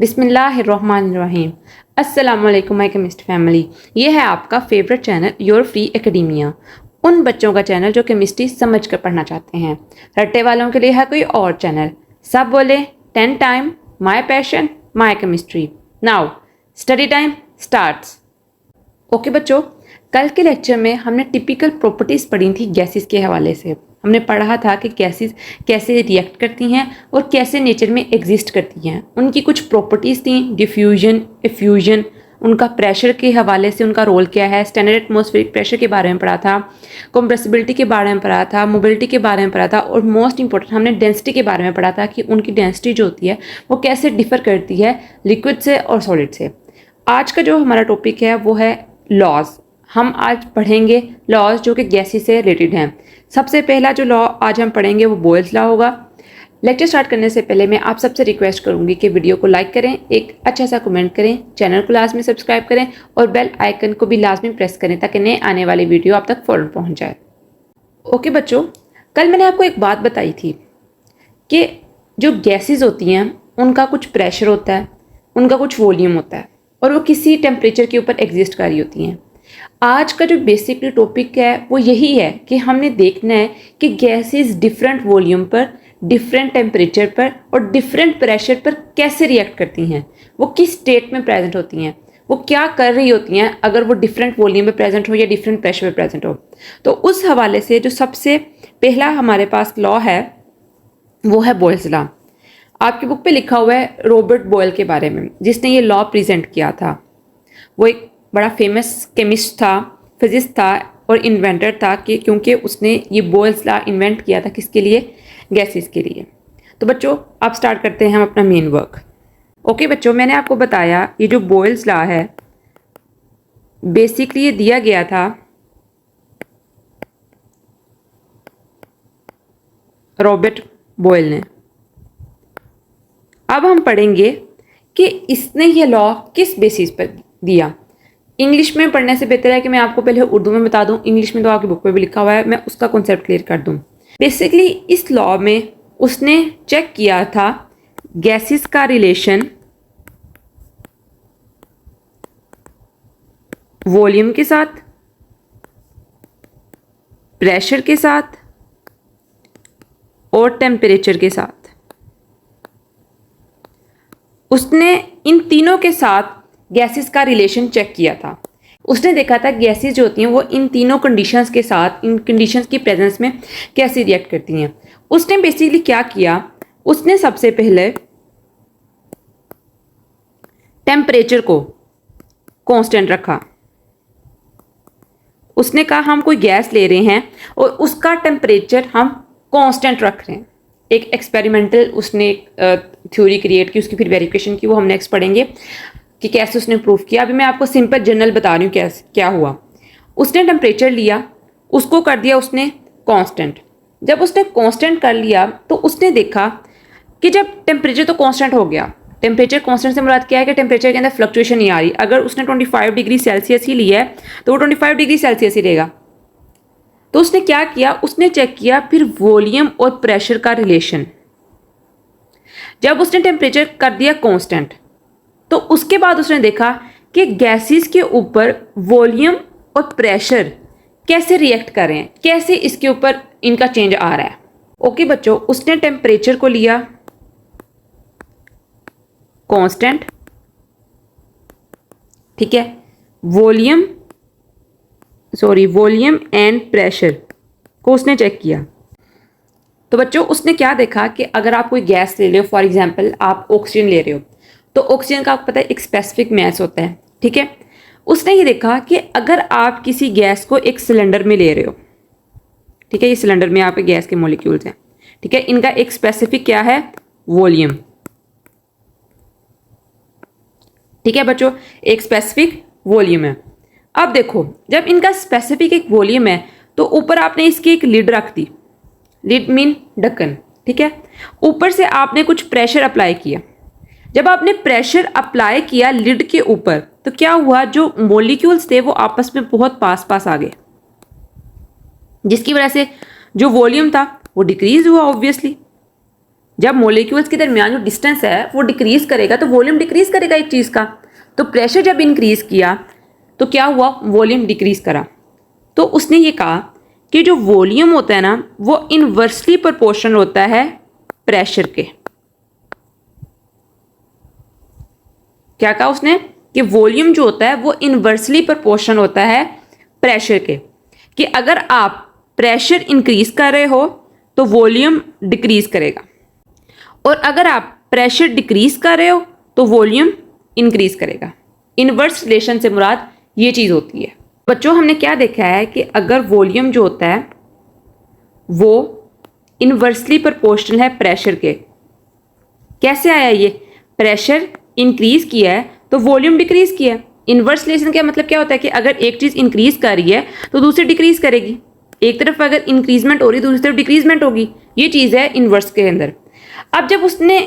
बिस्मिल्लाहिर्रहमानिर्रहीम। अस्सलाम वालेकुम माय केमिस्ट फैमिली। ये है आपका favourite channel your free academia. उन बच्चों का चैनल जो केमिस्ट्री समझ कर पढ़ना चाहते हैं। रट्टे वालों के लिए है कोई और चैनल। सब बोले 10 time my passion my chemistry. Now study time starts. Okay बच्चों, कल के लेक्चर में हमने टिपिकल प्रॉपर्टीज़ पढ़ी थी गैसेस के हवाले से। हमने पढ़ा था कि गैसेस कैसे रिएक्ट करती हैं और कैसे नेचर में एग्जिस्ट करती हैं। उनकी कुछ प्रॉपर्टीज़ थी, डिफ्यूजन, एफ्यूजन, उनका प्रेशर के हवाले से उनका रोल क्या है, स्टैंडर्ड एटमॉस्फेरिक प्रेशर के बारे में पढ़ा था, कंप्रेसिबिलिटी के बारे में पढ़ा था, मोबिलिटी के बारे में पढ़ा था और मोस्ट इंपॉर्टेंट हमने डेंसिटी के बारे में पढ़ा था कि उनकी डेंसिटी जो होती है वो कैसे डिफर करती है लिक्विड से और सॉलिड से। आज का जो हमारा टॉपिक है वो है लॉज। हम आज पढ़ेंगे लॉज जो कि गैसेस से रिलेटेड हैं। सबसे पहला जो लॉ आज हम पढ़ेंगे वो बॉयल्स लॉ होगा। लेक्चर स्टार्ट करने से पहले मैं आप सबसे रिक्वेस्ट करूंगी कि वीडियो को लाइक करें, एक अच्छा सा कमेंट करें, चैनल को लाजमी सब्सक्राइब करें और बेल आइकन को भी लाजमी प्रेस करें ताकि नए आने वाली वीडियो आप तक फ़ौरन पहुंच जाए। ओके बच्चों, कल मैंने आपको एक बात बताई थी कि जो गैसेस होती हैं उनका कुछ प्रेशर होता है, उनका कुछ वॉल्यूम होता है और वो किसी टेम्परेचर के ऊपर एग्जिस्ट कर रही होती हैं। आज का जो बेसिकली टॉपिक है वो यही है कि हमने देखना है कि गैसेस डिफरेंट वॉल्यूम पर, डिफरेंट टेम्परेचर पर और डिफरेंट प्रेशर पर कैसे रिएक्ट करती हैं, वो किस स्टेट में प्रेजेंट होती हैं, वो क्या कर रही होती हैं अगर वो डिफरेंट वॉल्यूम में प्रेजेंट हो या डिफरेंट प्रेशर में प्रेजेंट हो। तो उस हवाले से जो सबसे पहला हमारे पास लॉ है वो है बॉयल्स लॉ। आपकी बुक पे लिखा हुआ है रॉबर्ट बॉयल के बारे में, जिसने ये लॉ प्रेजेंट किया था। वो एक बड़ा फेमस केमिस्ट था, फिजिस्ट था और इन्वेंटर था कि क्योंकि उसने ये बॉयल्स लॉ इन्वेंट किया था किसके लिए, गैसेस के लिए। तो बच्चों अब स्टार्ट करते हैं हम अपना मेन वर्क। ओके बच्चों, मैंने आपको बताया ये जो बॉयल्स लॉ है बेसिकली ये दिया गया था रॉबर्ट बॉयल ने। अब हम पढ़ेंगे कि इसने ये लॉ किस बेसिस पर दिया। इंग्लिश में पढ़ने से बेहतर है कि मैं आपको पहले उर्दू में बता दूं। इंग्लिश में तो आपकी बुक पे भी लिखा हुआ है, मैं उसका कॉन्सेप्ट क्लियर कर दूं। बेसिकली इस लॉ में उसने चेक किया था गैसेस का रिलेशन वॉल्यूम के साथ, प्रेशर के साथ और टेम्परेचर के साथ। उसने इन तीनों के साथ गैसेस का रिलेशन चेक किया था। उसने देखा था गैसेस जो होती हैं वो इन तीनों कंडीशंस के साथ, इन कंडीशंस की प्रेजेंस में कैसे रिएक्ट करती हैं। उसने बेसिकली क्या किया, उसने सबसे पहले टेम्परेचर को कांस्टेंट रखा। उसने कहा हम कोई गैस ले रहे हैं और उसका टेम्परेचर हम कांस्टेंट रख रहे हैं। एक एक्सपेरिमेंटल उसने थ्योरी क्रिएट की, उसकी फिर वेरिफिकेशन की, वो हम नेक्स्ट पढ़ेंगे कि कैसे उसने प्रूफ किया। अभी मैं आपको सिंपल जनरल बता रही हूँ कैसे क्या हुआ। उसने टेम्परेचर लिया, उसको कर दिया उसने कांस्टेंट। जब उसने कांस्टेंट कर लिया तो उसने देखा कि जब टेम्परेचर तो कांस्टेंट हो गया, टेम्परेचर कांस्टेंट से मुराद क्या है कि टेम्परेचर के अंदर फ्लक्चुएशन नहीं आ रही। अगर उसने 25 डिग्री सेल्सियस ही लिया है तो वो 25 डिग्री सेल्सियस ही रहेगा। तो उसने क्या किया, उसने चेक किया फिर वॉल्यूम और प्रेशर का रिलेशन। जब उसने टेम्परेचर कर दिया कांस्टेंट तो उसके बाद उसने देखा कि गैसेस के ऊपर वॉल्यूम और प्रेशर कैसे रिएक्ट कर रहे हैं, कैसे इसके ऊपर इनका चेंज आ रहा है। ओके बच्चों, उसने टेम्परेचर को लिया कांस्टेंट, ठीक है, वॉल्यूम एंड प्रेशर को उसने चेक किया। तो बच्चों उसने क्या देखा कि अगर आप कोई गैस ले रहे हो, फॉर एग्जांपल आप ऑक्सीजन ले रहे हो, तो ऑक्सीजन का आपको पता है एक स्पेसिफिक मैस होता है, ठीक है। उसने ये देखा कि अगर आप किसी गैस को एक सिलेंडर में ले रहे हो, ठीक है, ये सिलेंडर में आपके गैस के मॉलिक्यूल्स हैं, ठीक है, इनका एक स्पेसिफिक क्या है, वॉल्यूम, ठीक है बच्चों, एक स्पेसिफिक वॉल्यूम है। अब देखो जब इनका स्पेसिफिक एक वॉल्यूम है तो ऊपर आपने इसकी एक लिड रख दी, लिड मीन ढक्कन, ठीक है। ऊपर से आपने कुछ प्रेशर अप्लाई किया। जब आपने प्रेशर अप्लाई किया लिड के ऊपर तो क्या हुआ, जो मॉलिक्यूल्स थे वो आपस में बहुत पास पास आ गए, जिसकी वजह से जो वॉल्यूम था वो डिक्रीज हुआ ऑब्वियसली। जब मॉलिक्यूल्स के दरमियान जो डिस्टेंस है वो डिक्रीज करेगा तो वॉल्यूम डिक्रीज करेगा एक चीज़ का। तो प्रेशर जब इंक्रीज किया तो क्या हुआ, वॉल्यूम डिक्रीज करा। तो उसने ये कहा कि जो वॉल्यूम होता है ना वो इनवर्सली प्रोपोर्शनल होता है प्रेशर के। क्या कहा उसने कि वॉल्यूम जो होता है वो इनवर्सली प्रोपोर्शनल होता है प्रेशर के, कि अगर आप प्रेशर इंक्रीज कर रहे हो तो वॉल्यूम डिक्रीज करेगा, और अगर आप प्रेशर डिक्रीज कर रहे हो तो वॉल्यूम इंक्रीज करेगा। इनवर्स रिलेशन से मुराद ये चीज़ होती है। बच्चों हमने क्या देखा है कि अगर वॉल्यूम जो होता है वो इनवर्सली प्रोपोर्शनल है प्रेशर के। कैसे आया ये, प्रेशर इंक्रीज किया है तो वॉल्यूम डिक्रीज किया है। इनवर्स रिलेशन का मतलब क्या होता है कि अगर एक चीज़ इंक्रीज कर रही है तो दूसरी डिक्रीज करेगी। एक तरफ अगर इंक्रीजमेंट हो रही है दूसरी तरफ डिक्रीजमेंट होगी। ये चीज़ है इनवर्स के अंदर। अब जब उसने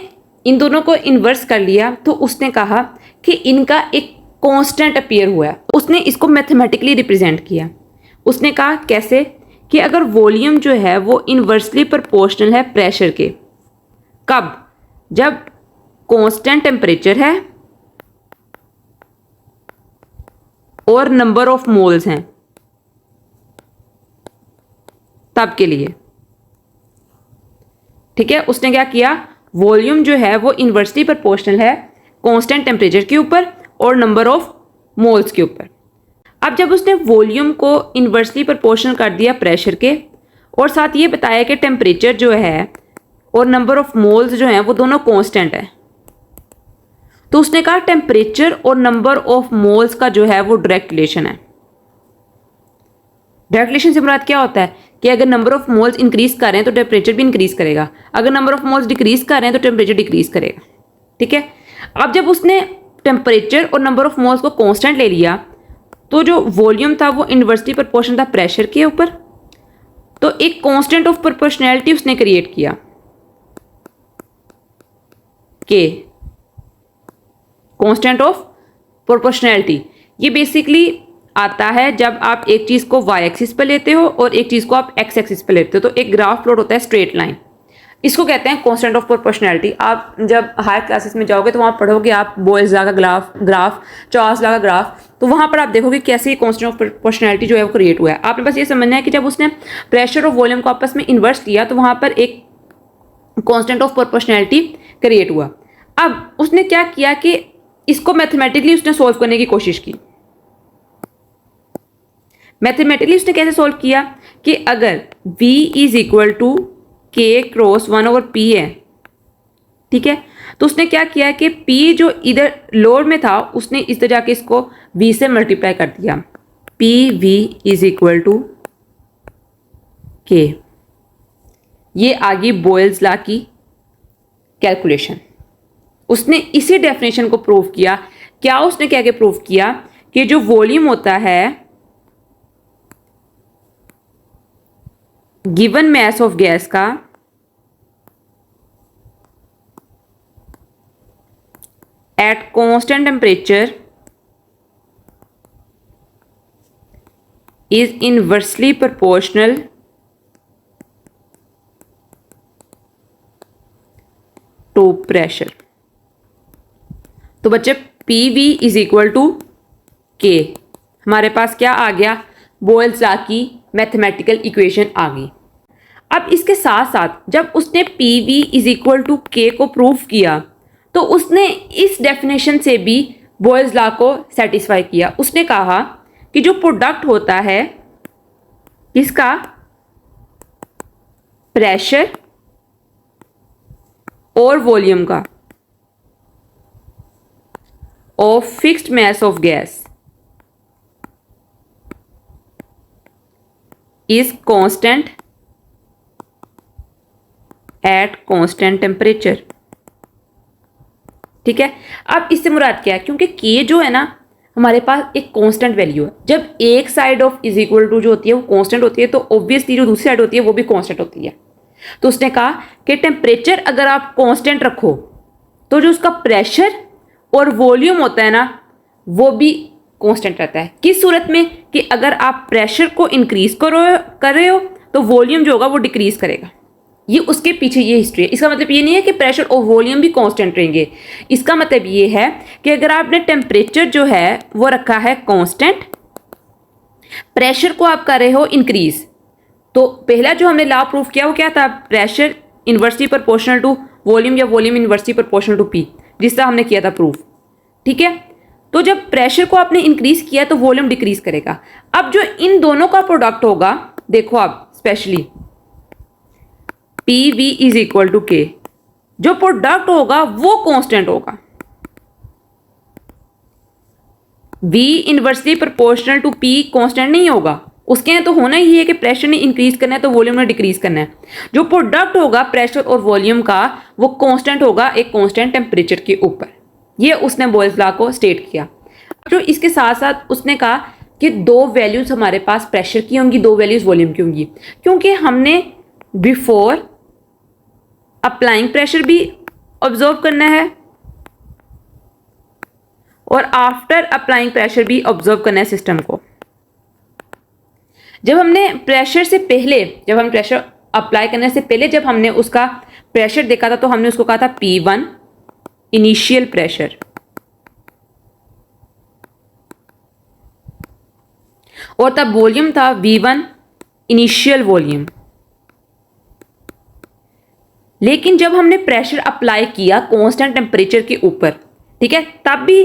इन दोनों को इन्वर्स कर लिया तो उसने कहा कि इनका एक कांस्टेंट अपीयर हुआ है। उसने इसको मैथमेटिकली रिप्रेजेंट किया। उसने कहा कैसे, कि अगर वॉल्यूम जो है वो इनवर्सली प्रोपोर्शनल है प्रेशर के। कब, जब कांस्टेंट टेम्परेचर है और नंबर ऑफ मोल्स हैं, तब के लिए। ठीक है, उसने क्या किया, वॉल्यूम जो है वो इनवर्सली प्रोपोर्शनल है कांस्टेंट टेम्परेचर के ऊपर और नंबर ऑफ मोल्स के ऊपर। अब जब उसने वॉल्यूम को इनवर्सली प्रोपोर्शनल कर दिया प्रेशर के, और साथ ये बताया कि टेम्परेचर जो है और नंबर ऑफ मोल्स जो हैं वो दोनों कांस्टेंट है, तो उसने कहा टेम्परेचर और नंबर ऑफ मोल्स का जो है वो डायरेक्ट रिलेशन है। डायरेक्ट रिलेशन से मुराद क्या होता है कि अगर नंबर ऑफ मोल्स इंक्रीज कर रहे हैं तो टेम्परेचर भी इंक्रीज करेगा, अगर नंबर ऑफ मोल्स डिक्रीज कर रहे हैं तो टेम्परेचर डिक्रीज करेगा। ठीक है, अब जब उसने टेम्परेचर और नंबर ऑफ मोल्स को कांस्टेंट ले लिया तो जो वॉल्यूम था वो इनवर्सली प्रोपोर्शनल था प्रेशर के ऊपर, तो एक कांस्टेंट ऑफ प्रोपोर्शनैलिटी उसने क्रिएट किया के कांस्टेंट ऑफ प्रोपोर्शनैलिटी। ये बेसिकली आता है जब आप एक चीज़ को वाई एक्सिस पर लेते हो और एक चीज़ को आप एक्स एक्सिस पर लेते हो, तो एक ग्राफ प्लॉट होता है स्ट्रेट लाइन, इसको कहते हैं कांस्टेंट ऑफ प्रोपोर्शनैलिटी। आप जब हायर क्लासेस में जाओगे तो वहाँ पढ़ोगे आप बोयल्स लॉ का ग्राफ चार्ल्स लॉ का ग्राफ, तो वहाँ पर आप देखोगे कैसे कांस्टेंट ऑफ प्रोपोर्शनैलिटी जो है वो क्रिएट हुआ है। आपने बस ये समझना है कि जब उसने प्रेशर और वॉल्यूम को आपस में इन्वर्स किया तो वहाँ पर एक कांस्टेंट ऑफ प्रोपोर्शनैलिटी क्रिएट हुआ। अब उसने क्या किया कि इसको मैथमेटिकली उसने सोल्व करने की कोशिश की। मैथमेटिकली उसने कैसे सोल्व किया कि अगर V इज इक्वल टू के क्रॉस 1/p है, ठीक है, तो उसने क्या किया कि P जो इधर लोअर में था उसने इस तरह जाके इसको V से मल्टीप्लाई कर दिया, PV is equal to K। ये आ गई बोयल्स लॉ की कैलकुलेशन। उसने इसी डेफिनेशन को प्रूव किया। क्या उसने क्या क्या प्रूव किया कि जो वॉल्यूम होता है गिवन मास ऑफ गैस का at constant temperature is inversely proportional to pressure. तो बच्चे PV is equal to K, हमारे पास क्या आ गया, बोयल्स लॉ की मैथमेटिकल इक्वेशन आ गई। अब इसके साथ साथ जब उसने PV is equal to K को प्रूव किया तो उसने इस डेफिनेशन से भी बोयल्स लॉ को सेटिस्फाई किया। उसने कहा कि जो प्रोडक्ट होता है इसका प्रेशर और वॉल्यूम का of fixed mass of gas is constant at constant temperature। ठीक है, अब इससे मुराद क्या है, क्योंकि K जो है ना हमारे पास एक कांस्टेंट वैल्यू है। जब एक side of is equal to जो होती है वो कांस्टेंट होती है तो ऑब्वियसली जो दूसरी साइड होती है वो भी कांस्टेंट होती है। तो उसने कहा कि टेम्परेचर अगर आप कांस्टेंट रखो तो जो उसका प्रेशर और वॉल्यूम होता है ना वो भी कांस्टेंट रहता है। किस सूरत में, कि अगर आप प्रेशर को इंक्रीज कर रहे हो तो वॉल्यूम जो होगा वो डिक्रीज करेगा। ये उसके पीछे ये हिस्ट्री है। इसका मतलब ये नहीं है कि प्रेशर और वॉल्यूम भी कांस्टेंट रहेंगे। इसका मतलब ये है कि अगर आपने टेम्परेचर जो है वो रखा है कांस्टेंट, प्रेशर को आप कर रहे हो इंक्रीज, तो पहला जो हमने लॉ प्रूफ किया वो क्या था, pressure inversely proportional to volume या volume inversely proportional to P, जिस तरह हमने किया था प्रूफ। ठीक है, तो जब प्रेशर को आपने इंक्रीज किया तो वॉल्यूम डिक्रीज करेगा। अब जो इन दोनों का प्रोडक्ट होगा, देखो आप specially P V is equal to K, जो प्रोडक्ट होगा वो कांस्टेंट होगा। V inversely proportional to P constant नहीं होगा, उसके लिए तो होना ही है कि प्रेशर ने इंक्रीज करना है तो वॉल्यूम ने डिक्रीज करना है। जो प्रोडक्ट होगा प्रेशर और वॉल्यूम का वो कांस्टेंट होगा एक कांस्टेंट टेम्परेचर के ऊपर। ये उसने बॉयल्स लॉ को स्टेट किया। जो इसके साथ साथ उसने कहा कि दो वैल्यूज हमारे पास प्रेशर की होंगी, दो वैल्यूज वॉल्यूम की होंगी, क्योंकि हमने बिफोर अप्लाइंग प्रेशर भी ऑब्जर्व करना है और आफ्टर अप्लाइंग प्रेशर भी ऑब्जर्व करना है सिस्टम को। जब हमने प्रेशर से पहले, जब हम प्रेशर अप्लाई करने से पहले जब हमने उसका प्रेशर देखा था तो हमने उसको कहा था P1 इनिशियल प्रेशर, और तब वॉल्यूम था V1 इनिशियल वॉल्यूम। लेकिन जब हमने प्रेशर अप्लाई किया कांस्टेंट टेम्परेचर के ऊपर, ठीक है, तब भी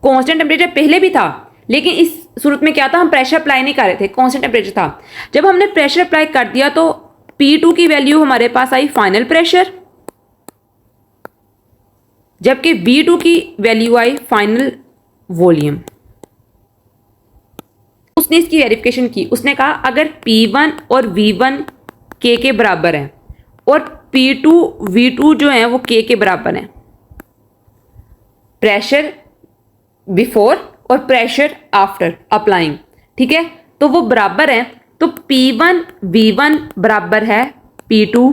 कांस्टेंट टेम्परेचर पहले भी था, लेकिन इस सूरत में क्या था, हम प्रेशर अप्लाई नहीं कर रहे थे, कांस्टेंट टेम्परेचर था। जब हमने प्रेशर अप्लाई कर दिया तो P2 की वैल्यू हमारे पास आई फाइनल प्रेशर, जबकि V2 की वैल्यू आई फाइनल वॉल्यूम। उसने इसकी वेरिफिकेशन की, उसने कहा अगर P1 और V1 के बराबर है और P2 V2 जो है वो के बराबर है, प्रेशर बिफोर और प्रेशर आफ्टर अप्लाइंग, ठीक है, तो वो बराबर है, तो P1 V1 बराबर है P2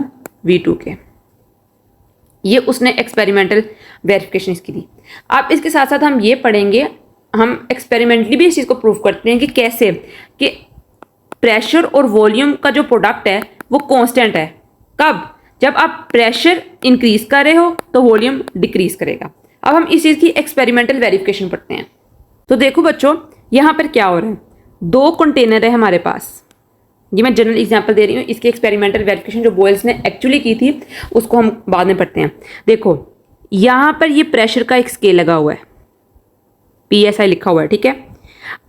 V2 के। ये उसने एक्सपेरिमेंटल वेरिफिकेशन इसकी दी। अब इसके साथ साथ हम ये पढ़ेंगे, हम एक्सपेरिमेंटली भी इस चीज़ को प्रूव करते हैं कि कैसे कि प्रेशर और वॉल्यूम का जो प्रोडक्ट है वो कांस्टेंट है। कब, जब आप प्रेशर इंक्रीज कर रहे हो तो वॉल्यूम डिक्रीज करेगा। अब हम इस चीज़ की एक्सपेरिमेंटल वेरिफिकेशन पढ़ते हैं। तो देखो बच्चों, यहाँ पर क्या हो रहा है, दो कंटेनर है हमारे पास, ये मैं जनरल एग्जांपल दे रही हूँ, इसकी एक्सपेरिमेंटल वेरिफिकेशन जो बॉयल्स ने एक्चुअली की थी उसको हम बाद में पढ़ते हैं। देखो यहाँ पर ये प्रेशर का एक स्केल लगा हुआ है, PSI लिखा हुआ है, ठीक है।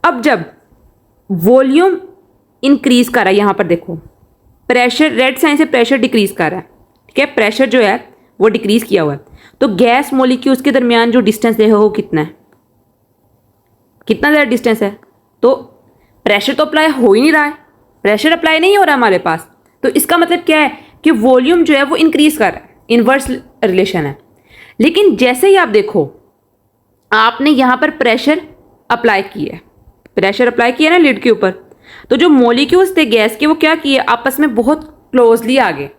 अब जब वॉल्यूम इंक्रीज कर रहा है, यहाँ पर देखो प्रेशर रेड साइन से प्रेशर डिक्रीज कर रहा है, ठीक है, प्रेशर जो है वो डिक्रीज किया हुआ है, तो गैस मॉलिक्यूल्स के दरमियान जो डिस्टेंस देखो वो कितना है, कितना ज़्यादा डिस्टेंस है, तो प्रेशर तो अप्लाई हो ही नहीं रहा है, प्रेशर अप्लाई नहीं हो रहा है हमारे पास, तो इसका मतलब क्या है कि वॉल्यूम जो है वो इंक्रीज कर रहा है, इनवर्स रिलेशन है। लेकिन जैसे ही आप देखो, आपने यहाँ पर प्रेशर अप्लाई किया है, प्रेशर अप्लाई किया ना लिड के ऊपर, तो जो मॉलिक्यूल्स थे गैस के वो क्या किए, आपस में बहुत क्लोजली आ गए,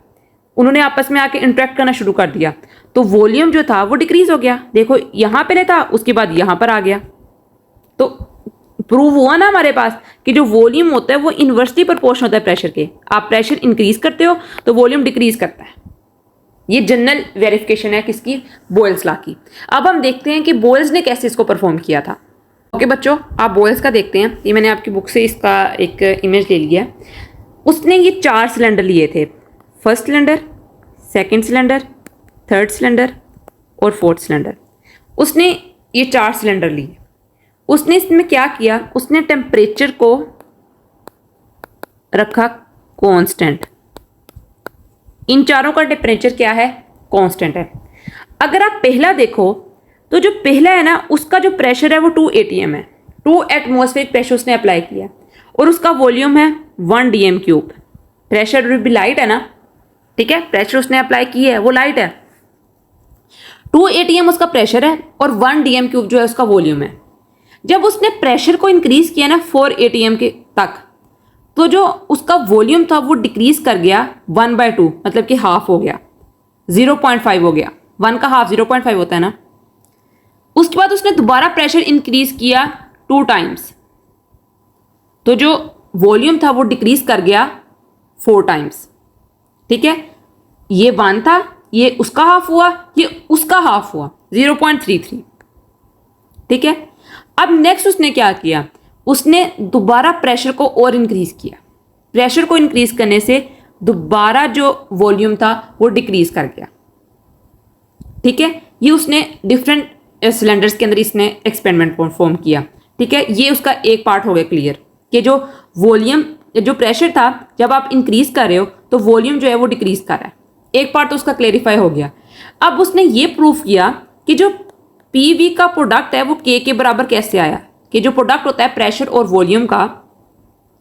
उन्होंने आपस में आके इंटरेक्ट करना शुरू कर दिया, तो वॉल्यूम जो था वो डिक्रीज हो गया। देखो यहाँ पहले था, उसके बाद यहाँ पर आ गया, तो प्रूव हुआ ना हमारे पास कि जो वॉल्यूम होता है वो इनवर्सली प्रोपोर्शनल होता है प्रेशर के। आप प्रेशर इंक्रीज करते हो तो वॉल्यूम डिक्रीज करता है। ये जनरल वेरिफिकेशन है किसकी, बॉयल्स लॉ की। अब हम देखते हैं कि बॉयल्स ने कैसे इसको परफॉर्म किया था। ओके बच्चों, आप बॉयल्स का देखते हैं, ये मैंने आपकी बुक से इसका एक इमेज ले लिया है। उसने ये 4 सिलेंडर लिए थे, first cylinder, second cylinder, third cylinder और फोर्थ सिलेंडर। उसने ये 4 सिलेंडर लिए। उसने इसमें क्या किया, उसने टेम्परेचर को रखा कांस्टेंट। इन चारों का टेम्परेचर क्या है, कांस्टेंट है। अगर आप पहला देखो तो जो पहला है ना, उसका जो प्रेशर है वो 2 atm है, 2 एटमॉस्फेरिक प्रेशर उसने अप्लाई किया, और उसका वॉल्यूम है 1 dm³। प्रेशर भी लाइट है ना, ठीक है, प्रेशर उसने अप्लाई किया है वो लाइट है, 2 atm उसका प्रेशर है और 1 dm³ जो है उसका वॉल्यूम है। जब उसने प्रेशर को इंक्रीज किया ना 4 atm के तक, तो जो उसका वॉल्यूम था वो डिक्रीज कर गया 1/2, मतलब कि हाफ हो गया, 0.5 हो गया, 1 का हाफ 0.5 होता है ना। उसके बाद उसने दोबारा प्रेशर इंक्रीज किया 2 टाइम्स, तो जो वॉल्यूम था वो डिक्रीज कर गया 4 टाइम्स, ठीक है। ये 1 था, ये उसका हाफ हुआ, ये उसका हाफ हुआ, 0.33। ठीक है, अब नेक्स्ट उसने क्या किया, उसने दोबारा प्रेशर को और इंक्रीज किया। प्रेशर को इंक्रीज करने से दोबारा जो वॉल्यूम था वो डिक्रीज कर गया। ठीक है, ये उसने डिफरेंट सिलेंडर्स के अंदर इसने एक्सपेरिमेंट परफॉर्म किया। ठीक है, ये उसका एक पार्ट हो गया क्लियर कि जो वॉल्यूम, जो प्रेशर था जब आप इंक्रीज कर रहे हो तो वॉल्यूम जो है वो डिक्रीज कर रहा है। एक पार्ट तो उसका क्लेरिफाई हो गया। अब उसने ये प्रूफ किया कि जो पीवी का प्रोडक्ट है वो के बराबर कैसे आया, कि जो प्रोडक्ट होता है प्रेशर और वॉल्यूम का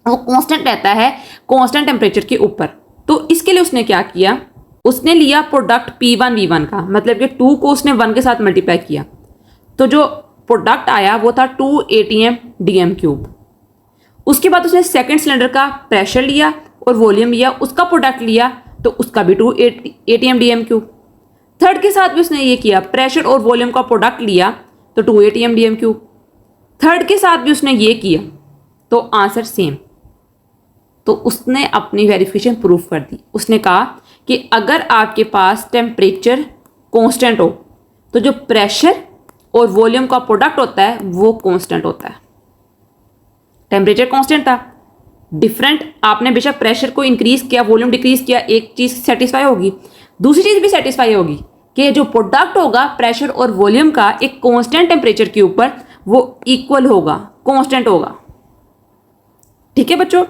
वो कांस्टेंट रहता है कांस्टेंट टेम्परेचर के ऊपर। तो इसके लिए उसने क्या किया, उसने लिया प्रोडक्ट P1 V1 का, मतलब कि 2 को उसने 1 के साथ मल्टीप्लाई किया, तो जो प्रोडक्ट आया वो था 2 ATM DM क्यूब। उसके बाद उसने सेकंड सिलेंडर का प्रेशर लिया और वॉल्यूम लिया, उसका प्रोडक्ट लिया तो उसका भी 2 ATM DM क्यूब। थर्ड के साथ भी उसने ये किया, प्रेशर और वॉल्यूम का प्रोडक्ट लिया तो 2 ATM DM क्यूब। थर्ड के साथ भी उसने ये किया तो आंसर सेम। तो उसने अपनी वेरिफिकेशन प्रूफ कर दी। उसने कहा कि अगर आपके पास टेम्परेचर कांस्टेंट हो तो जो प्रेशर और वॉल्यूम का प्रोडक्ट होता है वो कांस्टेंट होता है। टेम्परेचर कांस्टेंट था, डिफरेंट, आपने बेशक प्रेशर को इंक्रीज किया, वॉल्यूम डिक्रीज किया, एक चीज़ सेटिस्फाई होगी, दूसरी चीज़ भी सेटिस्फाई होगी कि जो प्रोडक्ट होगा प्रेशर और वॉल्यूम का एक कांस्टेंट टेम्परेचर के ऊपर वो इक्वल होगा, कांस्टेंट होगा। ठीक है बच्चों।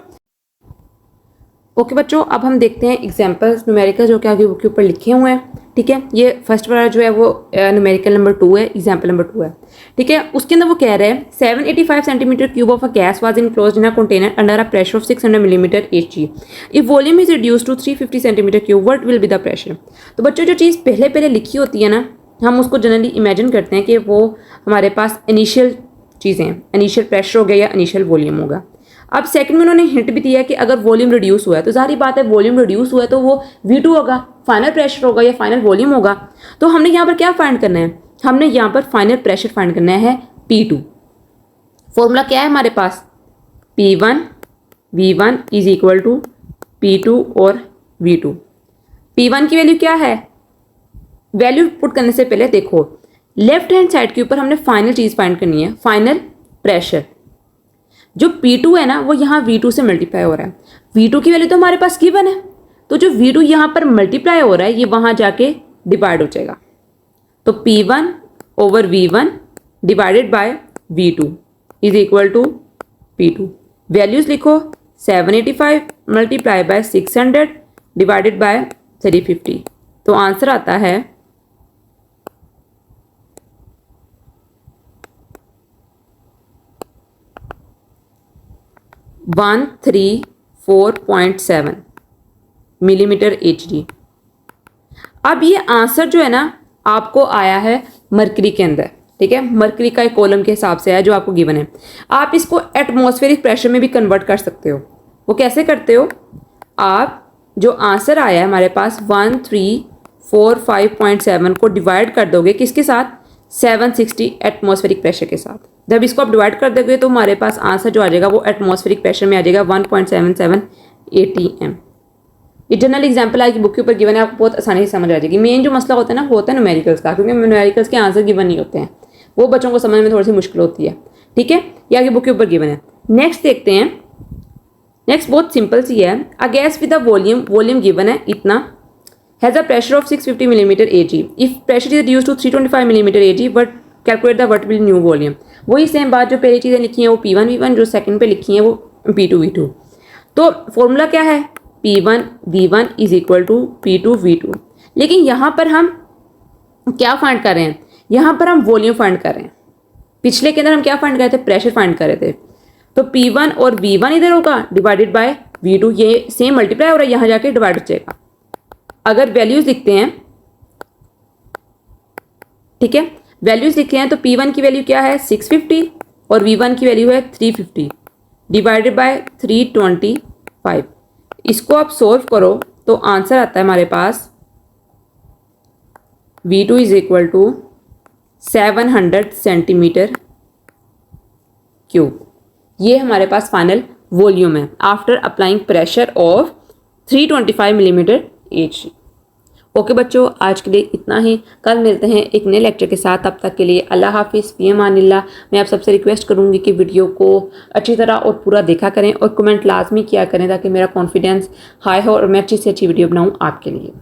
ओके बच्चों, अब हम देखते हैं एग्जाम्पल्स न्यूमेरिकल जो कि आगे बुक के ऊपर लिखे हुए हैं। ठीक है, ये फर्स्ट वाला जो है वो न्यूमेरिकल नंबर 2 है, एग्जाम्पल नंबर 2 है। ठीक है, उसके अंदर वो कह रहे हैं 785 centimetre cube of a gas was enclosed in a container under a pressure of 600 millimetre Hg। If volume is reduce to 350 centimetre cube what will be the pressure. तो बच्चों जो चीज़ पहले पहले लिखी होती है ना, हम उसको जनरली इमेजिन करते हैं कि वो हमारे पास इनिशियल चीज़ें हैं, इनिशियल प्रेशर हो गया या इनिशियल वॉल्यूम होगा। अब सेकंड में उन्होंने हिंट भी दिया कि अगर वॉल्यूम रिड्यूस हुआ है तो जाहिर बात है वॉल्यूम रिड्यूस हुआ है तो वो V2 होगा, फाइनल प्रेशर होगा या फाइनल वॉल्यूम होगा। तो हमने यहाँ पर क्या फाइंड करना है, हमने यहाँ पर फाइनल प्रेशर फाइंड करना है P2। फॉर्मूला क्या है हमारे पास, P1 V1 is equal to P2 और V2। P1 की वैल्यू क्या है, वैल्यू पुट करने से पहले देखो लेफ्ट हैंड साइड के ऊपर हमने फाइनल चीज़ फाइंड करनी है, फाइनल प्रेशर। जो P2 है ना वो यहाँ V2 से मल्टीप्लाई हो रहा है, V2 की वैल्यू तो हमारे पास गिवन है, तो जो V2 यहाँ पर मल्टीप्लाई हो रहा है ये वहाँ जाके डिवाइड हो जाएगा। तो P1 over V1 divided by V2 is equal to P2। Values लिखो, 785 मल्टीप्लाई बाय 600 डिवाइडेड बाय 350, तो आंसर आता है 134.7 मिलीमीटर Hg। अब ये आंसर जो है ना आपको आया है मरकरी के अंदर। ठीक है, मरकरी का एक कॉलम के हिसाब से है जो आपको गिवन है। आप इसको एटमॉस्फेरिक प्रेशर में भी कन्वर्ट कर सकते हो। वो कैसे करते हो, आप जो आंसर आया है हमारे पास 1345.7 को डिवाइड कर दोगे किसके साथ, 760 एटमॉस्फेरिक प्रेशर के साथ। जब इसको आप डिवाइड कर दोगे तो हमारे पास आंसर जो आ जाएगा वो एटमॉस्फेरिक प्रेशर में आ जाएगा 1.77 ATM। ये जनरल एग्जांपल आएगी बुक के ऊपर गिवन है, आपको बहुत आसानी से समझ आ जाएगी। मेन जो मसला होता है ना वो होता है न्यूमेरिकल्स का, क्योंकि न्यूमेरिकल्स के आंसर गिवन नहीं होते हैं, वो बच्चों को समझने में थोड़ी सी मुश्किल होती है। ठीक है, ये आगे बुक के ऊपर गिवन है। नेक्स्ट देखते हैं, नेक्स्ट बहुत सिंपल सी है। A gas with a volume given है इतना, has a pressure of 650 millimetre Ag। If pressure is reduce to 325 millimetre Ag but calculate the what will new volume. वही सेम बात जो पहली चीज़ें लिखी हैं वो P1 V1, जो सेकंड पे लिखी हैं वो P2 V2। तो फॉर्मूला क्या है, P1 V1 is equal to P2 V2। लेकिन यहाँ पर हम क्या फाइंड कर रहे हैं, यहाँ पर हम वॉल्यूम फाइंड कर रहे हैं। पिछले के अंदर हम क्या फाइंड कर रहे थे, प्रेशर फाइंड कर रहे थे। तो P1 और V1 इधर होगा डिवाइडेड बाय V2, ये सेम मल्टीप्लाई हो रहा है, यहाँ जाके डिवाइड हो जाएगा। अगर वैल्यूज लिखते हैं, ठीक है, वैल्यूज लिखते हैं तो P1 की वैल्यू क्या है 650 और V1 की वैल्यू है 350 डिवाइडेड बाय 325। इसको आप सोल्व करो तो आंसर आता है हमारे पास V2 is equal to 700 centimetre cube. ये हमारे पास फाइनल वॉल्यूम है after applying pressure of 325 millimetre Hg। Okay बच्चों, आज के लिए इतना ही। कल मिलते हैं एक नए लेक्चर के साथ। तब तक के लिए अल्लाह हाफिज़, फ़ी अमानिल्लाह। मैं आप सबसे रिक्वेस्ट करूँगी कि वीडियो को अच्छी तरह और पूरा देखा करें और कमेंट लाजमी किया करें ताकि मेरा कॉन्फिडेंस हाई हो और मैं अच्छी से अच्छी वीडियो बनाऊँ आपके लिए।